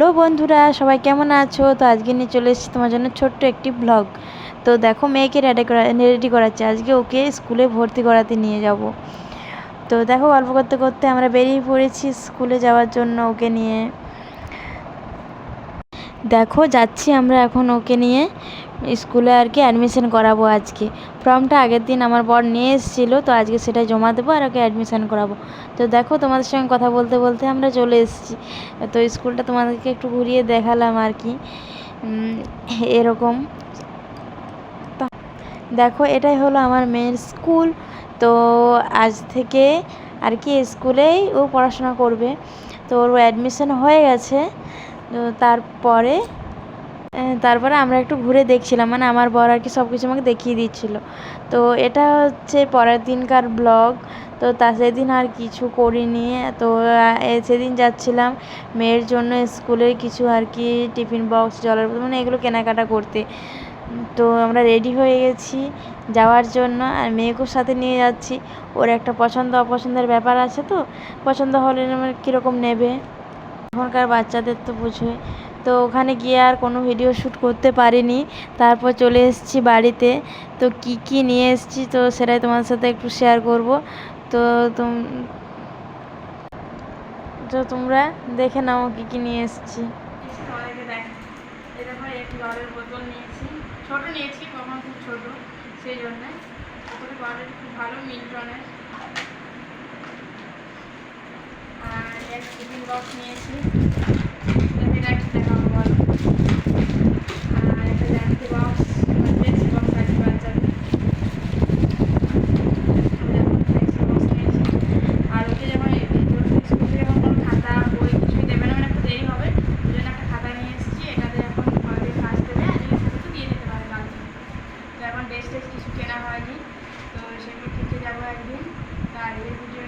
Hello বন্ধুরা, সবাই কেমন আছো? তো আজকে নিয়ে চলে এসেছি তোমার জন্য ছোট্ট একটি ব্লগ। তো দেখো, মেয়েকে রেডি করাচ্ছে, আজকে ওকে স্কুলে ভর্তি করাতে নিয়ে যাব। তো দেখো, গল্প করতে করতে আমরা বেরিয়ে পড়েছি স্কুলে যাওয়ার জন্য ওকে নিয়ে। দেখো, যাচ্ছি আমরা এখন ওকে নিয়ে স্কুলে আর কি অ্যাডমিশন করাবো। আজকে ফর্মটা আগের দিন আমার বর নিয়ে এসেছিলো, তো আজকে সেটা জমা দেবো আর ওকে অ্যাডমিশন করাবো। তো দেখো, তোমাদের সঙ্গে কথা বলতে বলতে আমরা চলে এসেছি। তো স্কুলটা তোমাদেরকে একটু ঘুরিয়ে দেখালাম আর কি। এরকম দেখো, এটাই হলো আমার মেয়ের স্কুল। তো আজ থেকে আর কি স্কুলেই ও পড়াশোনা করবে। তো ওর অ্যাডমিশন হয়ে গেছে। তো তারপরে আমরা একটু ঘুরে দেখছিলাম, মানে আমার বর আর কি সব কিছু আমাকে দেখিয়ে দিচ্ছিলো। তো এটা হচ্ছে পরের দিনকার ব্লগ। তো সেদিন আর কিছু করিনি। তো সেদিন যাচ্ছিলাম মেয়ের জন্য স্কুলের কিছু আর কি টিফিন বক্স, জলের বোতল, মানে এগুলো কেনাকাটা করতে। তো আমরা রেডি হয়ে গেছি যাওয়ার জন্য, আর মেয়েকেও সাথে নিয়ে যাচ্ছি। ওর একটা পছন্দ অপছন্দের ব্যাপার আছে, তো পছন্দ হলে কীরকম নেবে, এখনকার বাচ্চাদের তো বুঝোই। তো ওখানে গিয়ে আর কোনো ভিডিও শ্যুট করতে পারিনি। তারপর চলে এসেছি বাড়িতে। তো কি নিয়ে এসেছি তো সেটাই তোমার সাথে একটু শেয়ার করব। তো তোমরা দেখে নাও কি নিয়ে এসেছি। একটু জলের বোতল নিয়েছি, ছোটো নিয়েছি, কখন খুব ছোটো, সেই জন্যে কোয়ালিটি খুব ভালো, মিল্টনের। আর এক টিফিন বক্স নিয়েছি, দেখাবো বলো। আর একটা ল্যাম্পি বক্স, পেন্সিল বক্স আছে বাচ্চাদের। আর ওকে যখন স্কুলে যখন কোনো খাতা বই কিছুই দেবে না, মানে একটু দেরি হবে, ওই জন্য একটা খাতা নিয়ে এসেছি। এটাতে এখন কলেজে ফার্স্ট দেবে, আর এই খাতা তো দিয়ে দিতে পারে কালকে। তো এখন ড্রেস কিছু কেনা হয়নি, তো সেগুলো কিনতে যাবো একদিন। আর এই ভিডিও